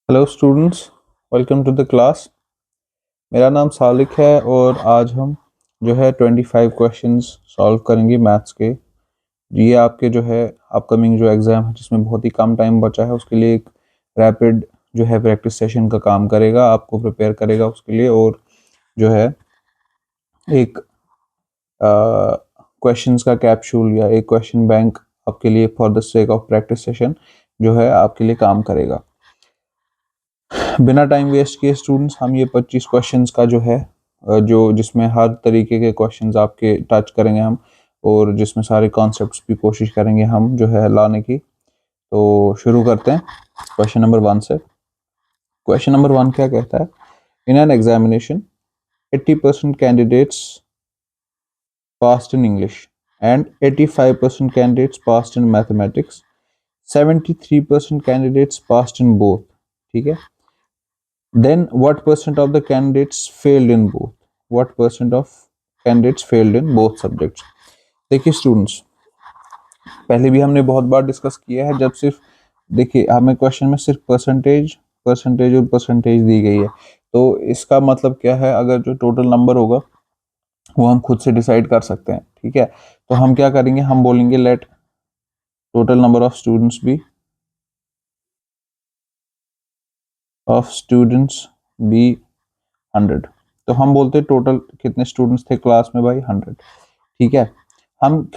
Hello students, welcome to the class. मेरा नाम सालिक है और आज हम जो है 25 क्वेश्चंस सॉल्व करेंगे मैथ्स के। ये आपके जो है अपकमिंग जो एग्ज़ाम है जिसमें बहुत ही कम टाइम बचा है उसके लिए एक रैपिड जो है प्रैक्टिस सेशन का काम करेगा, आपको प्रिपेयर करेगा उसके लिए। और जो है एक क्वेश्चंस का कैप्सूल या एक क्वेश्चन बैंक आपके लिए for the sake of practice session जो है आपके लिए काम करेगा। बिना टाइम वेस्ट किए स्टूडेंट्स हम ये 25 क्वेश्चंस का जो है जो जिसमें हर तरीके के क्वेश्चंस आपके टच करेंगे हम, और जिसमें सारे कॉन्सेप्ट्स भी कोशिश करेंगे हम जो है लाने की। तो शुरू करते हैं क्वेश्चन नंबर 1 से। क्वेश्चन नंबर 1 क्या कहता है? In an examination 80% candidates passed in English and 85% candidates passed in mathematics, 73% candidates passed in both। ठीक है। Then what percent of the candidates failed in both? What percent of candidates failed in both subjects? देखिए students, पहले भी हमने बहुत बार discuss किया है। जब सिर्फ देखिए हमें क्वेश्चन में सिर्फ परसेंटेज परसेंटेज और परसेंटेज दी गई है, तो इसका मतलब क्या है? अगर जो टोटल नंबर होगा वो हम खुद से डिसाइड कर सकते हैं। ठीक है, तो हम क्या करेंगे? हम बोलेंगे let total number of students be 100। तो हम बोलते हैं टोटल कितने स्टूडेंट्स थे क्लास में भाई? 100। ठीक है।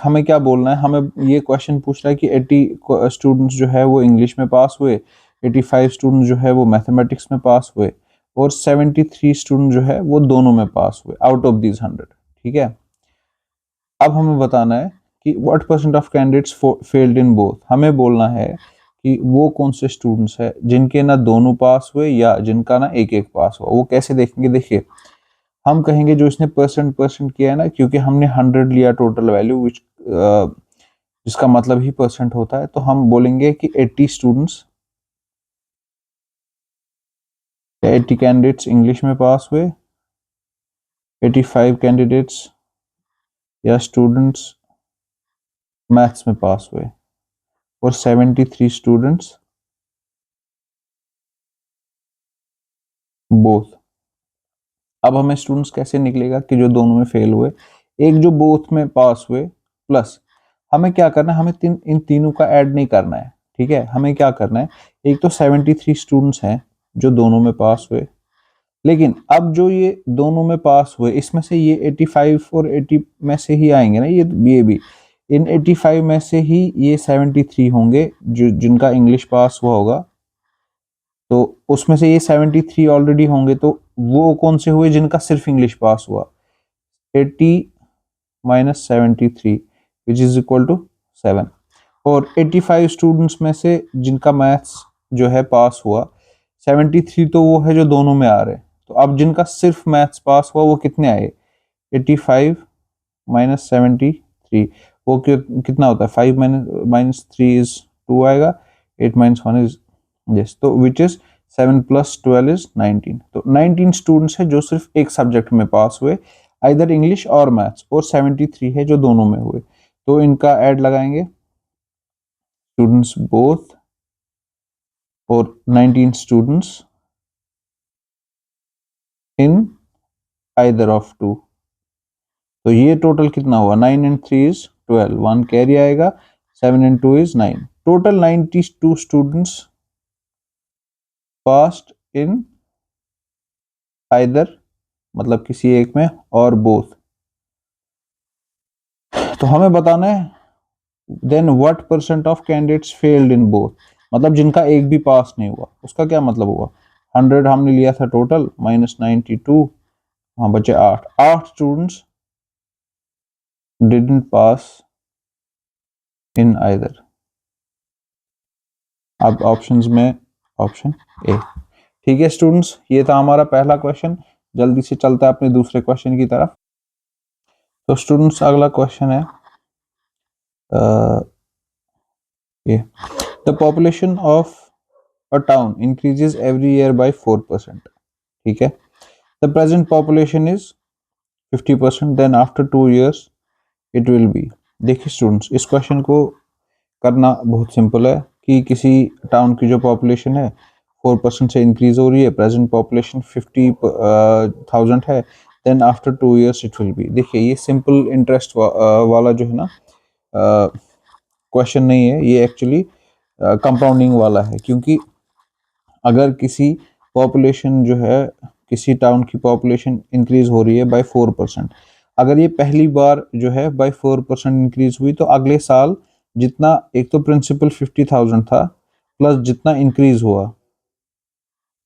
हमें क्या बोलना है? हमें ये क्वेश्चन पूछ रहा है कि 80 स्टूडेंट्स जो है वो इंग्लिश में पास हुए, 85 स्टूडेंट्स जो है वो मैथमेटिक्स में पास हुए, और 73 स्टूडेंट जो है वो दोनों में पास हुए आउट ऑफ दीज 100। ठीक है। अब हमें बताना है कि what percent of candidates failed in both. हमें बोलना है कि वो कौन से स्टूडेंट्स है जिनके ना दोनों पास हुए या जिनका ना एक एक पास हुआ। वो कैसे देखेंगे? देखिए, हम कहेंगे जो इसने परसेंट परसेंट किया है ना, क्योंकि हमने 100 लिया टोटल वैल्यू विच जिसका मतलब ही परसेंट होता है, तो हम बोलेंगे कि 80 स्टूडेंट्स या 80 कैंडिडेट्स इंग्लिश में पास हुए, 85 कैंडिडेट्स या स्टूडेंट्स मैथ्स में पास हुए, और 73 स्टूडेंट्स बोथ। अब हमें स्टूडेंट्स कैसे निकलेगा कि जो दोनों में फेल हुए, एक जो बोथ में पास हुए, प्लस हमें क्या करना है? हमें इन तीनों का ऐड नहीं करना है। ठीक है, हमें क्या करना है? एक तो 73 स्टूडेंट्स हैं जो दोनों में पास हुए, लेकिन अब जो ये दोनों में पास हुए इसमें से ये 85 और 80 में से ही आएंगे ना, ये भी इन 85 में से ही ये 73 होंगे जो जिनका इंग्लिश पास हुआ होगा। तो उसमें से ये 73 ऑलरेडी होंगे, तो वो कौन से हुए? जिनका सिर्फ इंग्लिश पास हुआ। 80 minus 73 which is equal to 7। और 85 स्टूडेंट्स में से जिनका मैथ्स जो है पास हुआ, 73 तो वो है जो दोनों में आ रहे हैं। तो अब जिनका सिर्फ मैथ्स पास हुआ वो कितने आए? 85 माइनस 73, वो कितना होता है? 5 माइनस 3 इज 2 आएगा। 8 माइनस 1 इज यस, तो विच इज 7 प्लस 12 इज 19। तो 19 स्टूडेंट्स है जो सिर्फ एक सब्जेक्ट में पास हुए, आइदर इंग्लिश और मैथ्स, और 73 है जो दोनों में हुए। तो इनका ऐड लगाएंगे, स्टूडेंट्स बोथ और 19 students in either of two. तो ये टोटल कितना हुआ? 9 एंड 3 इज 12, 1 कैरी आएगा, 7 and 2 is 9। Total 92 students passed in either, मतलब किसी एक में, और बोथ। तो हमें बताना है then what percent of candidates failed in both, मतलब जिनका एक भी पास नहीं हुआ। उसका क्या मतलब हुआ? 100 हमने लिया था टोटल, माइनस 92, हाँ बचे 8 students didn't pass in either. अब ऑप्शंस में ऑप्शन ए। ठीक है स्टूडेंट्स, ये था हमारा पहला क्वेश्चन। जल्दी से चलता है अपने दूसरे क्वेश्चन की तरफ। तो स्टूडेंट्स अगला क्वेश्चन है ये, the population of a town increases every year by 4%। ठीक है, the present population is 50%, then after 2 years it will be. देखिए स्टूडेंट्स, इस क्वेश्चन को करना बहुत सिंपल है कि किसी टाउन की जो पॉपुलेशन है 4% से इंक्रीज हो रही है, प्रेजेंट पॉपुलेशन 50,000 है, then after 2 years it will be. देखिए ये सिंपल इंटरेस्ट वाला जो है ना क्वेश्चन नहीं है, ये एक्चुअली कंपाउंडिंग वाला है, क्योंकि अगर किसी पॉपुलेशन जो है, किसी टाउन की पॉपुलेशन इंक्रीज हो रही है बाय 4%, अगर ये पहली बार जो है बाय 4% इंक्रीज हुई, तो अगले साल जितना, एक तो प्रिंसिपल 50,000 था प्लस जितना इंक्रीज हुआ,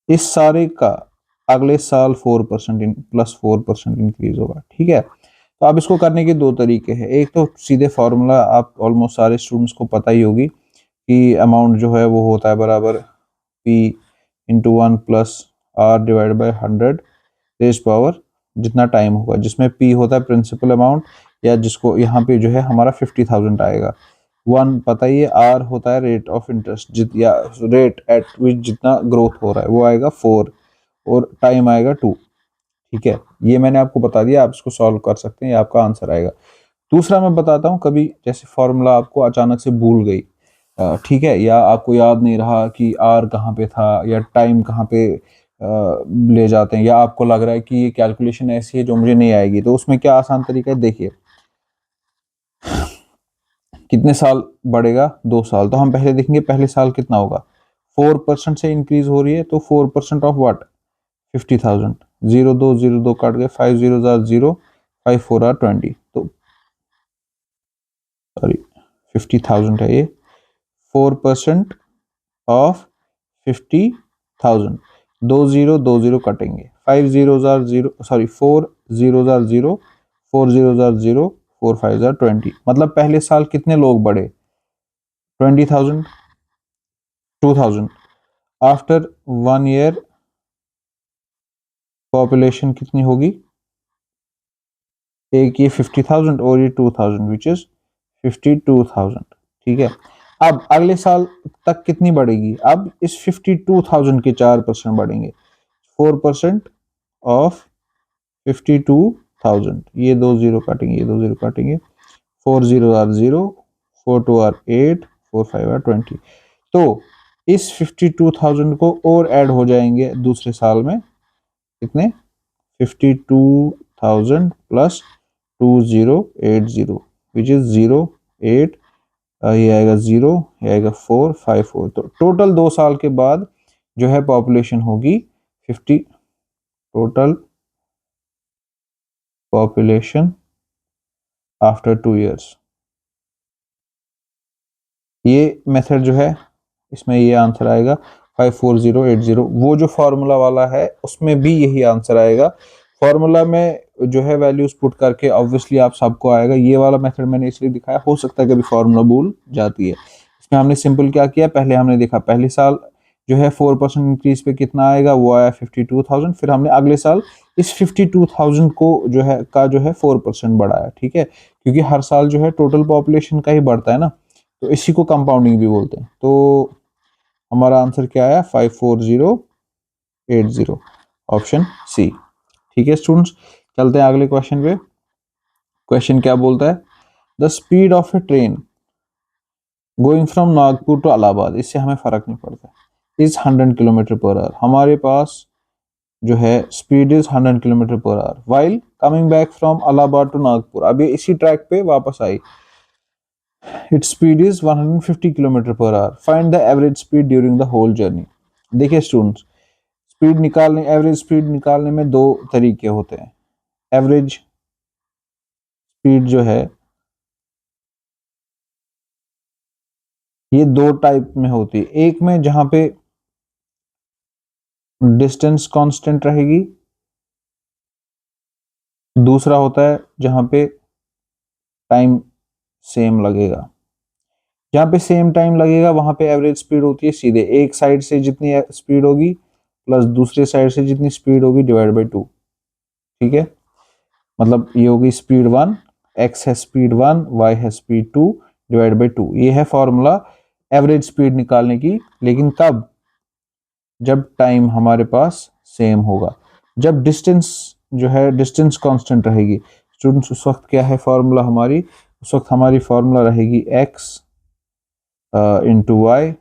इस सारे का अगले साल 4% प्लस 4% इंक्रीज होगा। ठीक है, तो अब इसको करने के दो तरीके हैं। एक तो सीधे फॉर्मूला आप ऑलमोस्ट सारे स्टूडेंट्स को पता ही होगी कि अमाउंट जो है वो होता है बराबर P into 1 plus R divide by 100 raise power जितना टाइम होगा, जिसमें P होता है प्रिंसिपल अमाउंट, या जिसको यहाँ पे जो है हमारा 50,000 आएगा। 1 पता ही है, R होता है रेट ऑफ इंटरेस्ट या रेट एट विच जितना ग्रोथ हो रहा है, वो आएगा 4 और टाइम आएगा 2। ठीक है, ये मैंने आपको बता दिया, आप इसको सॉल्व कर सकते हैं, ये आपका आंसर आएगा। दूसरा मैं बताता हूँ, कभी जैसे फॉर्मूला आपको अचानक से भूल गई, ठीक है, या आपको याद नहीं रहा कि आर कहाँ पे था या टाइम कहाँ पे ले जाते हैं, या आपको लग रहा है कि ये कैलकुलेशन ऐसी है जो मुझे नहीं आएगी, तो उसमें क्या आसान तरीका है, देखिए कितने साल बढ़ेगा, 2 साल, तो हम पहले देखेंगे पहले साल कितना होगा, 4% से इंक्रीज हो रही है, तो 4% ऑफ व्हाट, 50,000, 0 2 काट गए, 5 0 आर 0, 5 4 आर 20, तो सॉरी 50,000 है ये, 4% ऑफ 50,000, 2 0 कटेंगे, 5 0 आर 0, सॉरी 4 0 आर 0, 4 0 आर 0, 4 5 आर 20, मतलब पहले साल कितने लोग बढ़े, 20,000, 2,000, आफ्टर 1 year पॉपुलेशन कितनी होगी, एक ये 50,000 और ये 2,000 विच इज 52,000। ठीक है, अब अगले साल तक कितनी बढ़ेगी, अब इस 52,000 के 4% बढ़ेंगे, 4% ऑफ 52,000, ये 2 0 काटेंगे, ये 2 0 काटेंगे, 4 0 आर 0, 4 2 आर 8, 4 5 आर 20, तो इस 52,000 को और ऐड हो जाएंगे दूसरे साल में कितने, 52,000 प्लस 2080 विच इज 0 8, ये आएगा 0, ये आएगा 4 5 4, तो टोटल 2 साल के बाद जो है पॉपुलेशन होगी 50, टोटल पॉपुलेशन आफ्टर 2 years। ये मेथड जो है इसमें ये आंसर आएगा 54080, वो जो फॉर्मूला वाला है उसमें भी यही आंसर आएगा। फॉर्मूला में जो है वैल्यूज पुट करके ऑब्वियसली आप सबको आएगा, ये वाला मेथड मैंने इसलिए दिखाया, हो सकता है कभी फॉर्मूला भूल जाती है। इसमें हमने सिंपल क्या किया, पहले हमने देखा पहले साल जो है 4% इंक्रीज पे कितना आएगा, वो आया 52,000, फिर हमने अगले साल इस 52,000 को जो है का जो है 4% बढ़ाया। ठीक है, क्योंकि हर साल जो है टोटल पॉपुलेशन का ही बढ़ता है ना, तो इसी को कंपाउंडिंग भी बोलते हैं। तो हमारा आंसर क्या आया, 54080, ऑप्शन सी। ठीक है स्टूडेंट्स, चलते हैं अगले क्वेश्चन पे। क्वेश्चन क्या बोलता है, the speed of a train going from Nagpur to Allahabad, इससे हमें फर्क नहीं पड़ता, इज 100 किलोमीटर पर आवर, हमारे पास जो है speed is 100 kilometre per hour, while coming back from Allahabad to Nagpur, अब ये इसी ट्रैक पे वापस आई, it's speed is 150 kilometre per hour, find the average speed during the whole journey. देखिए स्टूडेंट्स, स्पीड निकालने, एवरेज स्पीड निकालने में दो तरीके होते हैं। एवरेज स्पीड जो है ये दो टाइप में होती है, एक में जहां पे डिस्टेंस कांस्टेंट रहेगी, दूसरा होता है जहां पे टाइम सेम लगेगा। जहां पे सेम टाइम लगेगा वहां पे एवरेज स्पीड होती है सीधे एक साइड से जितनी स्पीड होगी प्लस दूसरे साइड से जितनी स्पीड होगी डिवाइड बाई 2। ठीक है, मतलब ये होगी स्पीड 1, एक्स है स्पीड 1, वाई है स्पीड 2 डिवाइड बाई 2, ये है फॉर्मूला एवरेज स्पीड निकालने की। लेकिन कब, जब टाइम हमारे पास सेम होगा, जब डिस्टेंस जो है डिस्टेंस कांस्टेंट रहेगी। स्टूडेंट्स उस वक्त क्या है फॉर्मूला हमारी, उस वक्त हमारी फॉर्मूला रहेगी x into y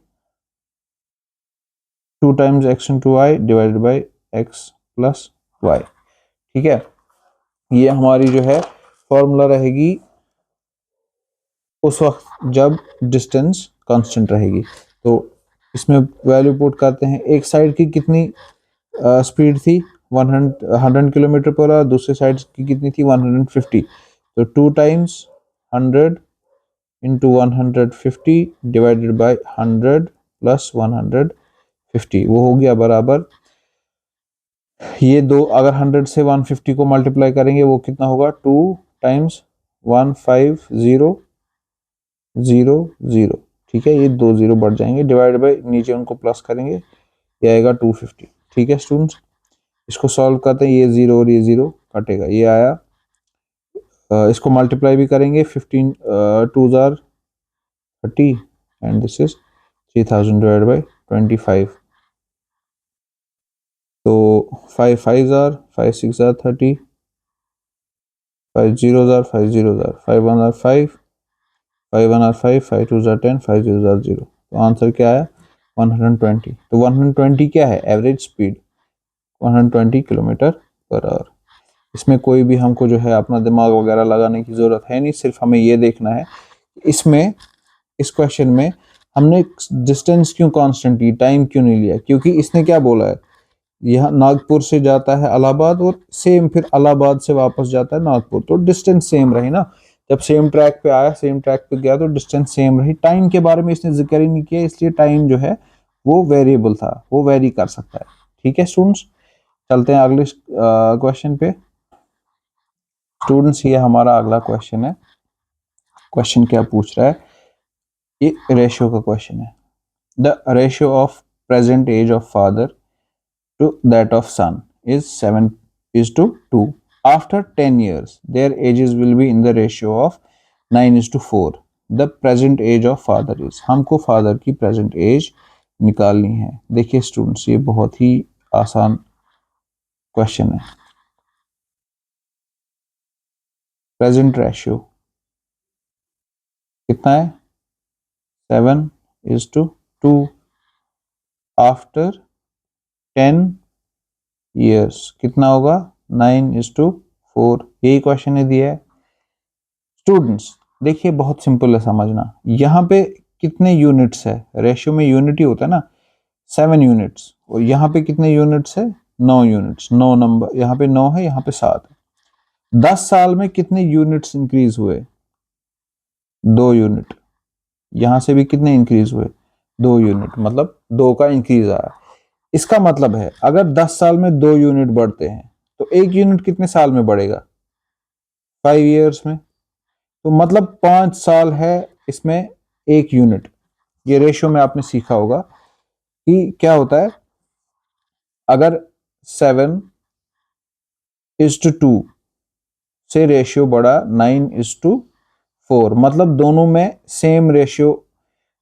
2 times x into y divided by x plus y। ठीक है, ये हमारी जो है फॉर्मूला रहेगी उस वक्त जब डिस्टेंस कांस्टेंट रहेगी। तो इसमें वैल्यू पुट करते हैं, एक साइड की कितनी स्पीड थी 100 किलोमीटर पर आवर, दूसरी साइड की कितनी थी 150। तो 2 times 100 into 150 divided by 100 plus 150, वो हो गया बराबर, ये दो अगर 100 से 150 को मल्टीप्लाई करेंगे वो कितना होगा 2 टाइम्स 150 0 0। ठीक है, ये दो जीरो बढ़ जाएंगे, डिवाइड बाय नीचे उनको प्लस करेंगे, ये आएगा 250। ठीक है स्टूडेंट्स, इसको सॉल्व करते हैं, ये जीरो और ये जीरो कटेगा, ये आया। इसको मल्टीप्लाई भी करेंगे, 15 2 jar 30 and this is 3000 divide by 25। तो 5 5 jar 5 6 jar 30, 5 0 jar 5 0 jar 5 1 jar 5 5 1 jar 5 5 2 jar 10 5 0 जार 0। तो आंसर क्या आया 120। तो 120 क्या है average speed, 120 kilometre per our. इसमें कोई भी हमको जो है अपना दिमाग वगैरह लगाने की जरूरत है नहीं, सिर्फ हमें ये देखना है इसमें इस क्वेश्चन में हमने डिस्टेंस क्यों कांस्टेंट ली, टाइम क्यों नहीं लिया, क्योंकि इसने क्या बोला है, यह नागपुर से जाता है इलाहाबाद और सेम फिर इलाहाबाद से वापस जाता है नागपुर, तो डिस्टेंस सेम रही ना, जब सेम ट्रैक पे आया सेम ट्रैक पे गया तो डिस्टेंस सेम रही। टाइम के बारे में इसने जिक्र ही नहीं किया, इसलिए टाइम जो है वो वेरिएबल था, वो वेरी कर सकता है। ठीक है स्टूडेंट्स, चलते हैं अगले क्वेश्चन पे। स्टूडेंट्स, ये हमारा अगला क्वेश्चन है। क्वेश्चन क्या पूछ रहा है, ये रेशियो का क्वेश्चन है। The ratio of present age of father to that of son is 7:2. After 10 years, their ages will be in the ratio of 9:4. The present age of father is, हमको father की present as निकालनी है। देखिए students, ये बहुत ही आसान question है। प्रेजेंट रेशियो कितना है 7:2। आफ्टर 10 ईयर्स कितना होगा 9:4। यही क्वेश्चन ने दिया है। स्टूडेंट्स देखिए बहुत सिंपल है समझना, यहाँ पे कितने यूनिट्स है, रेशियो में यूनिट ही होता है ना, 7 यूनिट्स, और यहाँ पे कितने यूनिट्स है 9 यूनिट्स, 9 नंबर, यहाँ पे 9 है, यहाँ पे 7 है। 10 साल में कितने यूनिट्स इंक्रीज हुए 2 यूनिट, यहाँ से भी कितने इंक्रीज हुए 2 यूनिट, मतलब 2 का इंक्रीज आया। इसका मतलब है अगर 10 साल में 2 यूनिट बढ़ते हैं तो 1 यूनिट कितने साल में बढ़ेगा 5 ईयर्स में। तो मतलब 5 साल है इसमें 1 यूनिट। ये रेशियो में आपने सीखा होगा कि क्या होता है, अगर 7:2 से रेशियो बढ़ा 9:4, मतलब दोनों में सेम रेशियो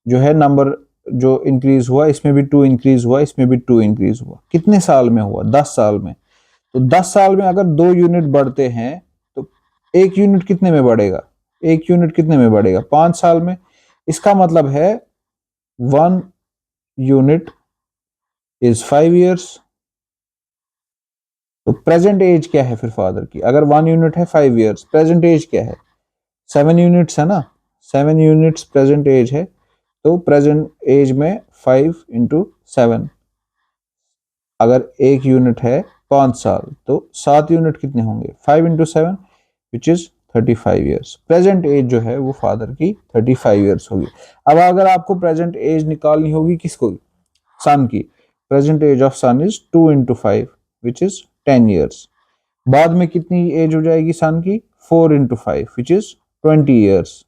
जो है, नंबर जो इंक्रीज हुआ इसमें भी 2 इंक्रीज हुआ, इसमें भी 2 इंक्रीज हुआ। कितने साल में हुआ 10 साल में। तो 10 साल में अगर 2 यूनिट बढ़ते हैं तो 1 यूनिट कितने में बढ़ेगा, 1 यूनिट कितने में बढ़ेगा 5 साल में। इसका मतलब है 1 यूनिट इज 5 ईयर्स। तो प्रेजेंट एज क्या है फिर फादर की, अगर 1 यूनिट है 5 ईयर्स, प्रेजेंट एज क्या है 7 यूनिट्स है ना, 7 यूनिट्स प्रेजेंट एज है। तो प्रेजेंट एज में 5 इंटू 7, अगर 1 यूनिट है 5 साल तो 7 यूनिट कितने होंगे 5 into 7 which is 35 years. Present age जो है वो फादर की 35 ईयर्स होगी। अब अगर आपको प्रेजेंट एज निकालनी होगी किसको, सन की, present age of son is 2 into 5 which is 10 years. बाद में कितनी एज हो जाएगी सन की 4 इंटू 5 विच इज 20 ईयर्स।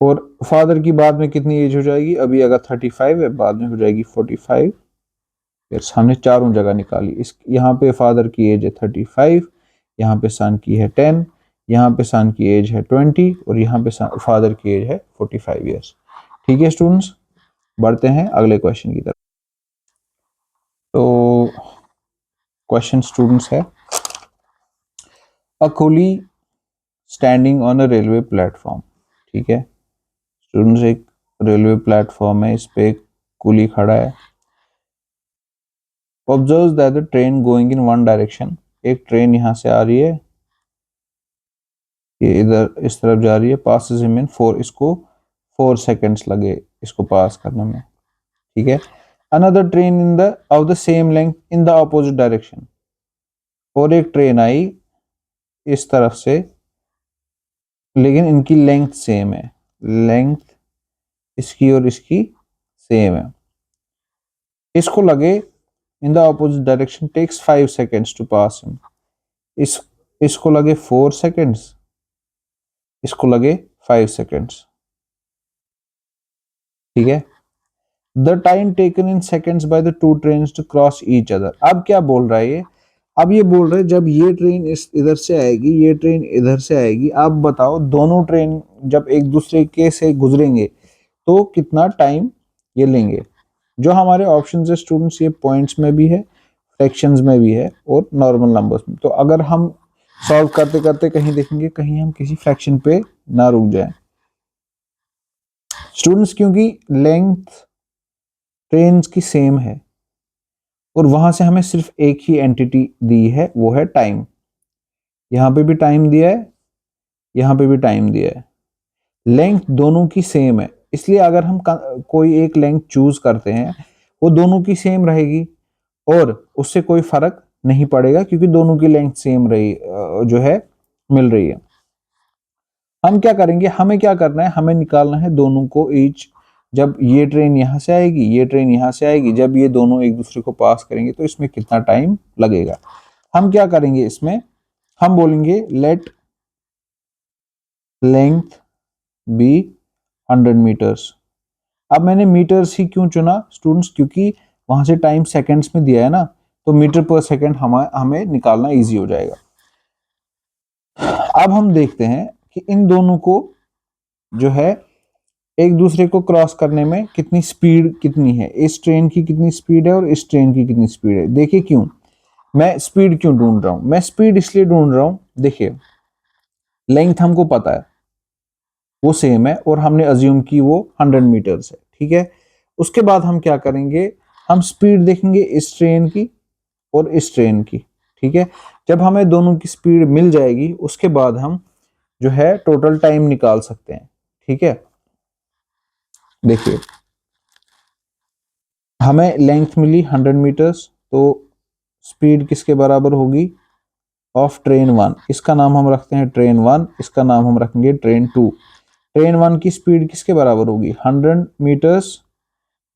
और फादर की बाद में कितनी एज हो जाएगी, अभी अगर 35 है बाद में हो जाएगी 45 ईयर्स। हमने चारों जगह निकाली। इस यहाँ पे फादर की एज है 35, यहाँ पे सन की है 10, यहाँ पे सन की एज है 20 और यहाँ पे फादर की एज है 45 ईयर्स। ठीक है स्टूडेंट्स, बढ़ते हैं अगले क्वेश्चन की तरफ। तो क्वेश्चन स्टूडेंट्स है, a coolie standing on a railway platform. ठीक है स्टूडेंट्स, एक रेलवे प्लेटफॉर्म है, इस पे एक कूली खड़ा है। Observe that the train going in one direction, एक ट्रेन यहाँ से आ रही है, ये इधर इस तरफ जा रही है, पासेस हिम इन 4, इसको 4 सेकेंड्स लगे इसको पास करने में, ठीक है। Another train in the of the same length in the opposite direction, और एक ट्रेन आई इस तरफ से, लेकिन इनकी लेंथ सेम है, लेंथ इसकी और इसकी सेम है। इसको लगे in the opposite direction takes 5 seconds to pass him, इसको लगे 4 सेकेंड्स, इसको लगे 5 सेकेंड्स, ठीक है। The time taken in seconds by the two trains to cross each other. अब क्या बोल रहा है ये, अब ये बोल रहे हैं जब ये ट्रेन इस इधर से आएगी, ये ट्रेन इधर से आएगी, आप बताओ दोनों ट्रेन जब एक दूसरे के से गुजरेंगे तो कितना टाइम ये लेंगे। जो हमारे ऑप्शन है स्टूडेंट्स, ये पॉइंट्स में भी है, फ्रैक्शंस में भी है और नॉर्मल नंबर्स में। तो अगर हम सॉल्व करते करते कहीं देखेंगे कहीं हम किसी फ्रैक्शन पे ना रुक जाए स्टूडेंट्स, क्योंकि लेंथ ट्रेन्स की सेम है और वहां से हमें सिर्फ एक ही एंटिटी दी है, वो है टाइम। यहां पे भी टाइम दिया है, यहां पे भी टाइम दिया है, लेंथ दोनों की सेम है, इसलिए अगर हम कोई एक लेंथ चूज करते हैं वो दोनों की सेम रहेगी और उससे कोई फर्क नहीं पड़ेगा क्योंकि दोनों की लेंथ सेम रही जो है मिल रही है। हम क्या करेंगे, हमें क्या करना है, हमें निकालना है दोनों को ईच, जब ये ट्रेन यहां से आएगी, ये ट्रेन यहां से आएगी, जब ये दोनों एक दूसरे को पास करेंगे तो इसमें कितना टाइम लगेगा। हम क्या करेंगे इसमें, हम बोलेंगे लेट लेंथ बी 100 मीटर्स। अब मैंने मीटर्स ही क्यों चुना स्टूडेंट्स, क्योंकि वहां से टाइम सेकंड्स में दिया है ना, तो मीटर पर सेकंड हमें निकालना इजी हो जाएगा। अब हम देखते हैं कि इन दोनों को जो है एक दूसरे को क्रॉस करने में कितनी स्पीड कितनी है, इस ट्रेन की कितनी स्पीड है और इस ट्रेन की कितनी स्पीड है। देखिए क्यों मैं स्पीड क्यों ढूंढ रहा हूं, मैं स्पीड इसलिए ढूंढ रहा हूं, देखिए लेंथ हमको पता है वो सेम है और हमने अज्यूम की वो 100 मीटर्स है, ठीक है। उसके बाद हम क्या करेंगे, हम स्पीड देखेंगे इस ट्रेन की और इस ट्रेन की, ठीक है। जब हमें दोनों की स्पीड मिल जाएगी उसके बाद हम जो है टोटल टाइम निकाल सकते हैं, ठीक है। देखिए हमें लेंथ मिली 100 मीटर्स, तो स्पीड किसके बराबर होगी, ऑफ ट्रेन 1, इसका नाम हम रखते हैं ट्रेन 1, इसका नाम हम रखेंगे ट्रेन 2। ट्रेन 1 की स्पीड किसके बराबर होगी, 100 मीटर्स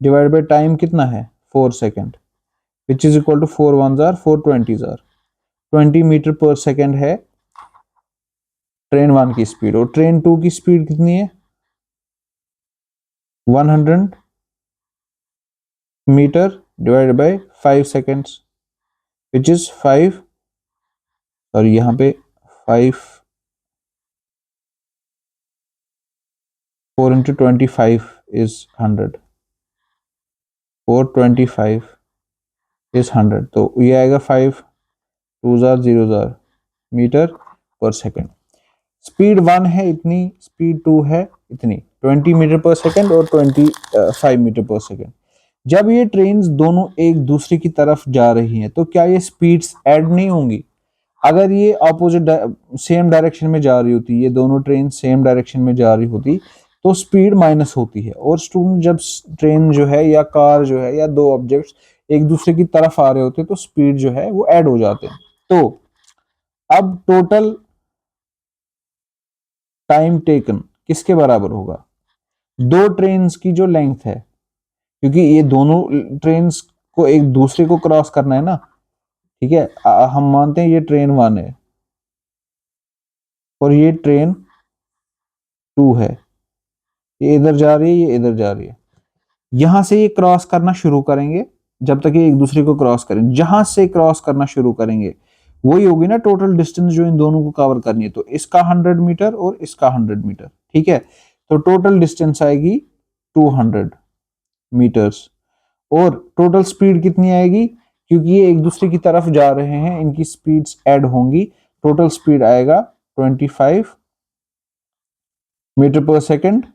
डिवाइड बाय टाइम कितना है 4 second, which is equal to 4 1 जार 4 20 जार 20 मीटर पर सेकेंड है ट्रेन 1 की स्पीड। और ट्रेन 2 की स्पीड कितनी है 100 metre divide by 5 seconds, which is 5, और यहाँ पे 5 4 into 25 is 100, 425 is 100, तो ये आएगा 5 2 जार 0 जार मीटर पर सेकेंड। स्पीड 1 है इतनी, स्पीड 2 है इतनी, 20 मीटर पर सेकेंड और 25 मीटर पर सेकेंड। जब ये ट्रेन दोनों एक दूसरे की तरफ जा रही हैं तो क्या ये स्पीड्स ऐड नहीं होंगी, अगर ये ऑपोजिट सेम डायरेक्शन में जा रही होती, ये दोनों ट्रेन सेम डायरेक्शन में जा रही होती तो स्पीड माइनस होती है। और स्टूडेंट जब ट्रेन जो है या कार जो है या दो ऑब्जेक्ट्स एक दूसरे की तरफ आ रहे होते तो स्पीड जो है वो ऐड हो जाते हैं। तो अब टोटल टाइम टेकन किसके बराबर होगा, दो ट्रेन्स की जो लेंथ है, क्योंकि ये दोनों ट्रेन्स को एक दूसरे को क्रॉस करना है ना, ठीक है। हम मानते हैं ये ट्रेन 1 है और ये ट्रेन 2 है, ये इधर जा रही है, ये इधर जा रही है, यहां से ये क्रॉस करना शुरू करेंगे, जब तक ये एक दूसरे को क्रॉस करें, जहां से क्रॉस करना शुरू करेंगे वही होगी ना टोटल डिस्टेंस जो इन दोनों को कवर करनी है। तो इसका 100 मीटर और इसका 100 मीटर, ठीक है। तो टोटल डिस्टेंस आएगी 200 मीटर्स और टोटल स्पीड कितनी आएगी, क्योंकि ये एक दूसरे की तरफ जा रहे हैं इनकी स्पीड्स ऐड होंगी, टोटल स्पीड आएगा 25 मीटर पर सेकेंड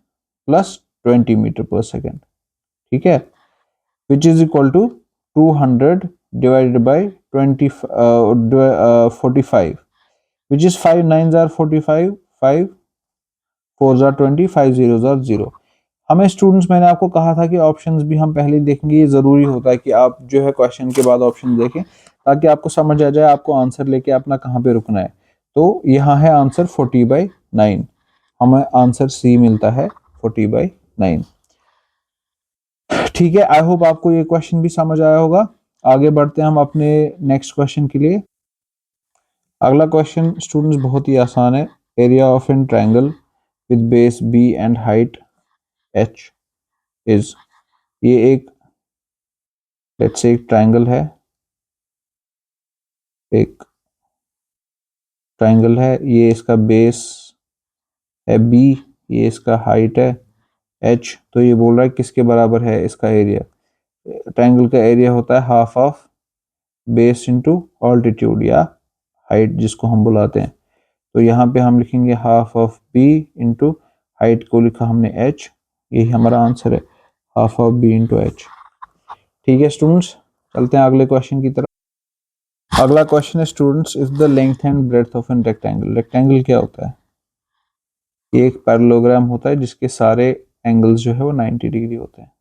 प्लस 20 मीटर पर सेकेंड, ठीक है। which is equal to 200 divided by 45, which is 5 9s are 45, 5 4s are 20, 5 zeros are 0। हमें स्टूडेंट्स, मैंने आपको कहा था कि ऑप्शंस भी हम पहले देखेंगे। ये ज़रूरी होता है कि आप जो है क्वेश्चन के बाद ऑप्शन देखें ताकि आपको समझ आ जाए आपको आंसर लेके अपना कहाँ पे रुकना है। तो यहाँ है आंसर 40/9, हमें आंसर सी मिलता है 40/9। ठीक है, आई होप आपको ये क्वेश्चन भी समझ आया होगा। आगे बढ़ते हैं हम अपने नेक्स्ट क्वेश्चन के लिए। अगला क्वेश्चन स्टूडेंट्स बहुत ही आसान है। Area of an triangle with base B and height h is, ये एक लेट्स से एक ट्रायंगल है, एक ट्रायंगल है, ये इसका बेस है b, ये इसका हाइट है h। तो ये बोल रहा है किसके बराबर है इसका एरिया। ट्रायंगल का एरिया होता है half of base into altitude या हाइट जिसको हम बुलाते हैं। तो यहाँ पे हम लिखेंगे half of b into height को लिखा हमने h, यही हमारा आंसर है, half of b into h। ठीक है स्टूडेंट्स, चलते हैं अगले क्वेश्चन की तरफ। अगला क्वेश्चन है students, is the length and breadth of an rectangle. Rectangle क्या होता है? ये एक पैरेललोग्राम होता है जिसके सारे एंगल्स जो है वो 90 डिग्री होते हैं।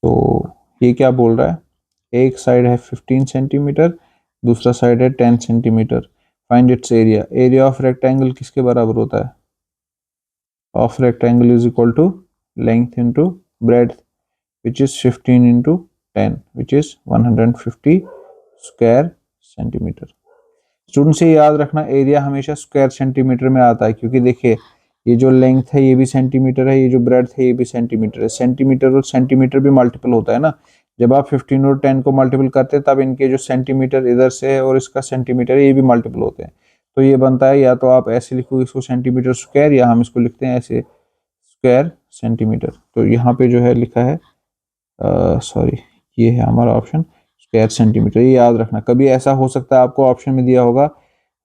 तो ये क्या बोल रहा है, एक साइड है 15 सेंटीमीटर, दूसरा साइड है 10 centimetre. Find its area. Area of rectangle किसके बराबर होता है? Of rectangle is equal to length into breadth, which is 15 into 10, which is 150 square centimetre. Student से याद रखना एरिया हमेशा स्क्वायर सेंटीमीटर में आता है, क्योंकि देखिए ये जो लेंथ है ये भी सेंटीमीटर है, ये जो ब्रेड्थ है ये भी सेंटीमीटर है। सेंटीमीटर और सेंटीमीटर भी मल्टीपल होता है ना, जब आप 15 और 10 को मल्टीपल करते हैं तब इनके जो सेंटीमीटर इधर से है और इसका सेंटीमीटर है ये भी मल्टीपल होते हैं। तो ये बनता है, या तो आप ऐसे लिखो इसको सेंटीमीटर स्क्वायर, या हम इसको लिखते हैं ऐसे स्क्वायर सेंटीमीटर। तो यहाँ पे जो है लिखा है सॉरी, ये है हमारा ऑप्शन स्क्वायर सेंटीमीटर। ये याद रखना, कभी ऐसा हो सकता है आपको ऑप्शन में दिया होगा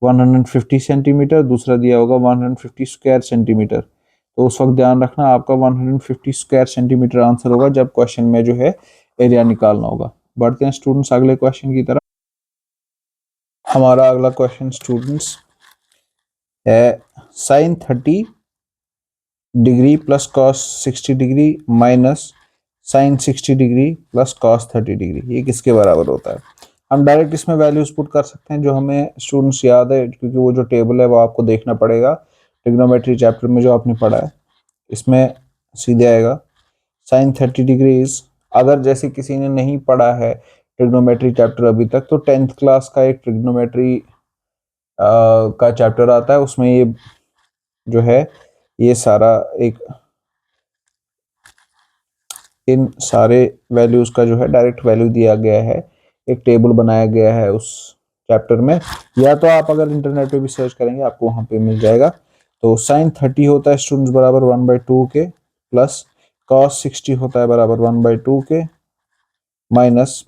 150 सेंटीमीटर, दूसरा दिया होगा 150 स्क्वायर सेंटीमीटर। तो उस वक्त ध्यान रखना आपका 150 स्क्वायर सेंटीमीटर आंसर होगा जब क्वेश्चन में जो है एरिया निकालना होगा। बढ़ते हैं स्टूडेंट्स अगले क्वेश्चन की तरफ। हमारा अगला क्वेश्चन स्टूडेंट्स है sin 30 degree plus cos 60 degree minus sin 60 degree plus cos 30 degree, ये किसके बराबर होता है? हम डायरेक्ट इसमें वैल्यूज पुट कर सकते हैं जो हमें स्टूडेंट्स याद है, क्योंकि वो जो टेबल है वो आपको देखना पड़ेगा ट्रिग्नोमेट्री चैप्टर में जो आपने पढ़ा है, इसमें सीधे आएगा sin 30 डिग्रीज। अगर जैसे किसी ने नहीं पढ़ा है ट्रिग्नोमेट्री चैप्टर अभी तक, तो 10th क्लास का एक ट्रिग्नोमेट्री का चैप्टर आता है, उसमें ये जो है ये सारा इन सारे वैल्यूज का जो है डायरेक्ट वैल्यू दिया गया है, एक टेबल बनाया गया है उस चैप्टर में, या तो आप अगर इंटरनेट पे भी सर्च करेंगे आपको वहां पे मिल जाएगा। तो sin 30 होता है स्टूडेंट्स बराबर 1/2 के, प्लस cos 60 होता है बराबर 1/2 के, माइनस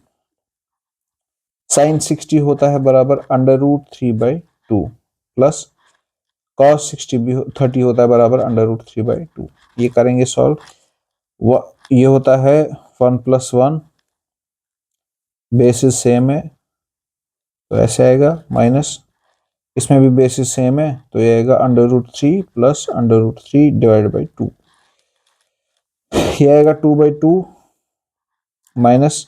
sin 60 होता है बराबर √3/2, प्लस cos 30 होता है बराबर √3/2। ये करेंगे सॉल्व। ये होता है 1 + 1, बेसिस सेम है तो ऐसे आएगा, माइनस इसमें भी बेसिस सेम है तो ये आएगा √3 प्लस √3 डिवाइड बाई 2, ये आएगा 2/2 माइनस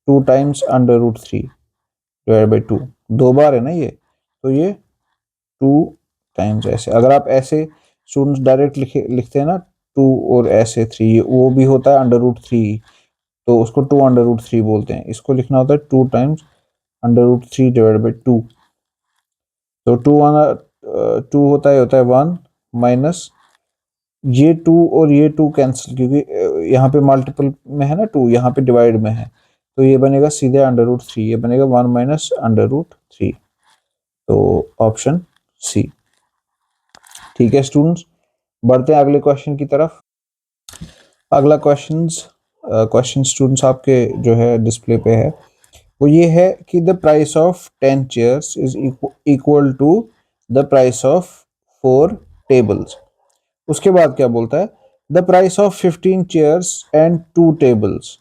2 टाइम्स √3 डिवाइड बाई 2, 2 बार है ना ये, तो ये 2 टाइम्स ऐसे। अगर आप ऐसे स्टूडेंट्स डायरेक्ट लिखते हैं ना 2 और ऐसे 3, वो भी होता है √3, तो उसको 2√3 बोलते हैं। इसको लिखना होता है 2 टाइम्स √3 डिवाइड बाई 2, तो 2 होता है 1 माइनस ये 2 और ये 2 कैंसिल, क्योंकि यहाँ पे मल्टीपल में है ना 2, यहाँ पे डिवाइड में है, तो ये बनेगा सीधे √3, ये बनेगा 1 माइनस √3, तो ऑप्शन सी। ठीक है स्टूडेंट्स, बढ़ते हैं अगले क्वेश्चन की तरफ। अगला क्वेश्चन स्टूडेंट्स आपके जो है डिस्प्ले पे है, वो ये है कि the price of 10 chairs is equal to the price of 4 tables. उसके बाद क्या बोलता है, the price of 15 chairs and 2 tables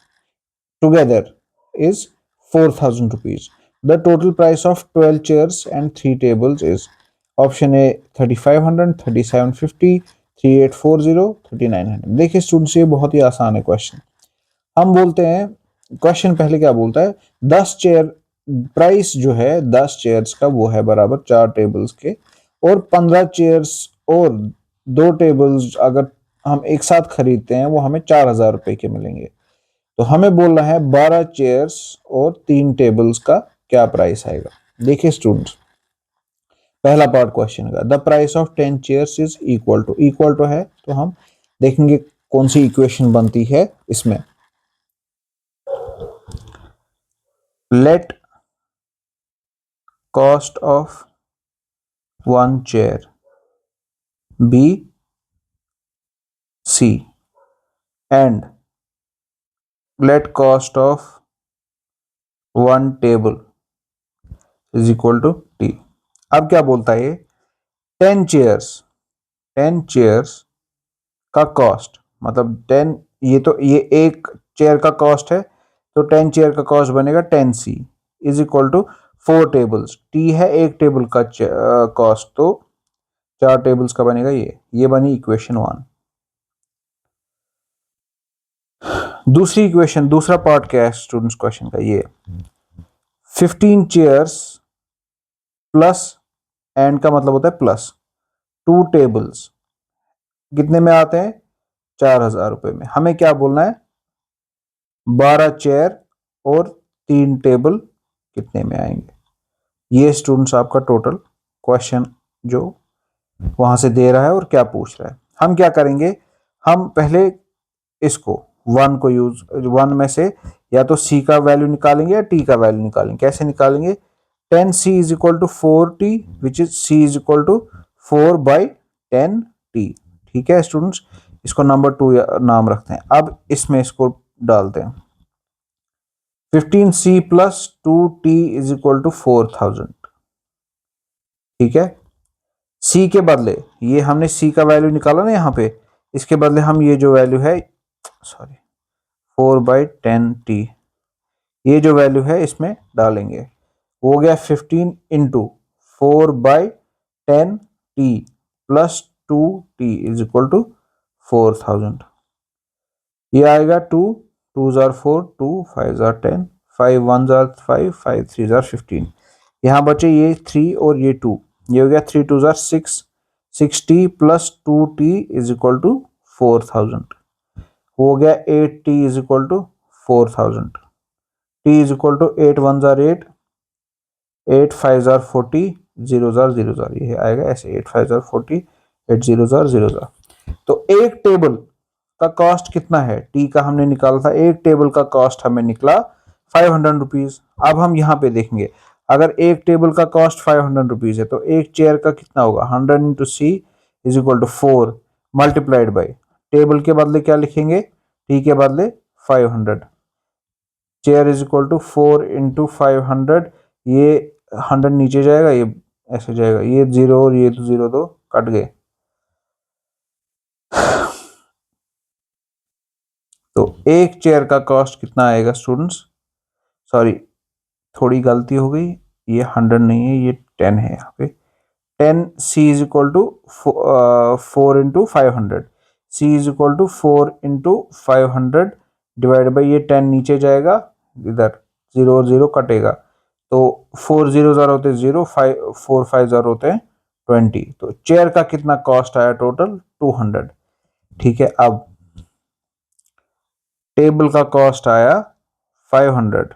together is 4,000 rupees. The total price of 12 chairs and 3 tables is option A 3,500, 3,750, 3,840, 3,900. देखिए स्टूडेंट्स, ये बहुत ही आसान है क्वेश्चन। हम बोलते हैं, क्वेश्चन पहले क्या बोलता है, 10 चेयर प्राइस जो है 10 चेयर्स का वो है बराबर 4 टेबल्स के, और 15 चेयर्स और 2 टेबल्स अगर हम एक साथ खरीदते हैं वो हमें 4,000 रुपए के मिलेंगे। तो हमें बोलना है 12 चेयर्स और 3 टेबल्स का क्या प्राइस आएगा। देखिए स्टूडेंट्स, पहला पार्ट क्वेश्चन का, the price of 10 chairs is equal to है, तो हम देखेंगे कौन सी इक्वेशन बनती है इसमें। Let cost of 1 chair be C and let cost of 1 table is equal to T. अब क्या बोलता है ये, 10 चेयर्स का कॉस्ट, मतलब 10, ये एक चेयर का कॉस्ट है, तो 10 चेयर का कॉस्ट बनेगा 10C is equal to 4 tables, T है एक टेबल का कॉस्ट, तो 4 टेबल्स का बनेगा ये बनी इक्वेशन 1। दूसरी इक्वेशन, दूसरा पार्ट क्या है स्टूडेंट्स क्वेश्चन का, ये 15 चेयर्स प्लस, एंड का मतलब होता है प्लस 2 टेबल्स कितने में आते हैं, 4,000 रुपए में। हमें क्या बोलना है, 12 चेयर और 3 टेबल कितने में आएंगे। ये स्टूडेंट्स आपका टोटल क्वेश्चन जो वहां से दे रहा है और क्या पूछ रहा है। हम क्या करेंगे, हम पहले इसको 1 को यूज, 1 में से या तो C का वैल्यू निकालेंगे या T का वैल्यू निकालेंगे। कैसे निकालेंगे, 10C is equal to 4T which is C is equal to 4/10T। ठीक है स्टूडेंट्स, इसको नंबर 2 नाम रखते हैं। अब इसमें इसको डालते हैं, 15C plus 2T is equal to 4,000। ठीक है, C के बदले, ये हमने C का वैल्यू निकाला ना यहाँ पे, इसके बदले हम ये जो वैल्यू है, सॉरी 4/10T, ये जो वैल्यू है इसमें डालेंगे। हो गया 15 into 4/10T plus 2T is equal to 4,000। ये आएगा 2, 2 जार 4, 2 5 जार 10, 5 1 जार 5, 5 3 जार 15। यहाँ बचे ये 3 और ये 2, ये हो गया 3 2 जार 6, 6T plus 2T is equal to 4,000। हो गया 8T is equal to 4,000। T is equal to 8 1 जार 8, 8 5 जार 40, 0 जार 0 जार, ये आएगा ऐसे 8 5 जार 40, 8 0 जार 0 जार। तो एक टेबल का कॉस्ट कितना है, टी का हमने निकाला था, एक टेबल का कॉस्ट हमें निकला 500 रुपीज। अब हम यहाँ पे देखेंगे, अगर एक टेबल का कॉस्ट 500 रुपीज है तो एक चेयर का कितना होगा, 100 into C is equal to 4 multiplied by, table के बदले क्या लिखेंगे, टी के बदले 500, chair is equal to 4 into 500, ये 100 नीचे जाएगा, ये ऐसे जाएगा, ये 0 और ये 0 तो कट गए। तो एक चेयर का कॉस्ट कितना आएगा स्टूडेंट्स, सॉरी थोड़ी गलती हो गई, ये 100 नहीं है, ये 10 है यहाँ पे। 10C is equal to 4 into 500, C is equal to 4 into 500 divide by, ये 10 नीचे जाएगा, इधर 0 और 0 कटेगा, तो 4 0 ज़ार होते 0, 4 5 ज़ार होते हैं 20। तो चेयर का कितना कॉस्ट आया टोटल, 200। ठीक है, अब टेबल का कॉस्ट आया 500,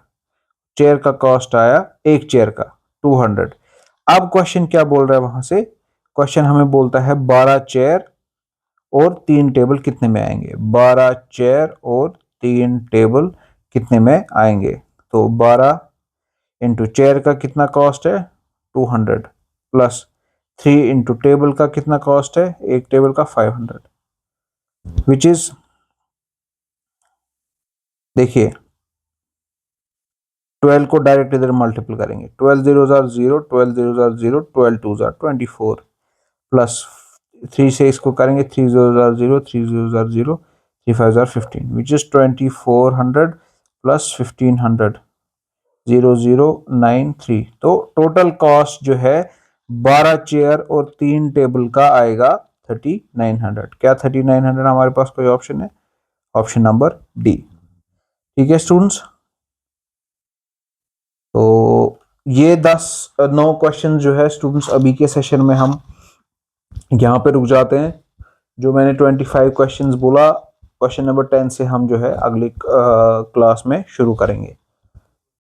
चेयर का कॉस्ट आया एक चेयर का 200। अब क्वेश्चन क्या बोल रहा है वहां से, क्वेश्चन हमें बोलता है 12 चेयर और 3 टेबल कितने में आएंगे, 12 चेयर और 3 टेबल कितने में आएंगे। तो 12 इंटू चेयर का कितना कॉस्ट है 200 प्लस 3 इंटू टेबल का कितना कॉस्ट है, एक टेबल का 500, विच इज, देखिए 12 को डायरेक्ट इधर मल्टीपल करेंगे, 12 0 जार 0, 12 0 जार 0, 12 2 जार 24 प्लस 3 से इसको करेंगे, 3 0 जार 0, 3 0 जार 0, 3 5 जार 15, विच इज 2400 प्लस 1500 0093। तो टोटल कॉस्ट जो है 12 चेयर और 3 टेबल का आएगा 3900। क्या 3900 हमारे पास कोई ऑप्शन है? Option number D. ठीक है स्टूडेंट्स, तो ये 9 क्वेश्चन जो है स्टूडेंट्स अभी के सेशन में हम यहाँ पे रुक जाते हैं। जो मैंने 25 क्वेश्चंस बोला, क्वेश्चन नंबर 10 से हम जो है अगली क्लास में शुरू करेंगे।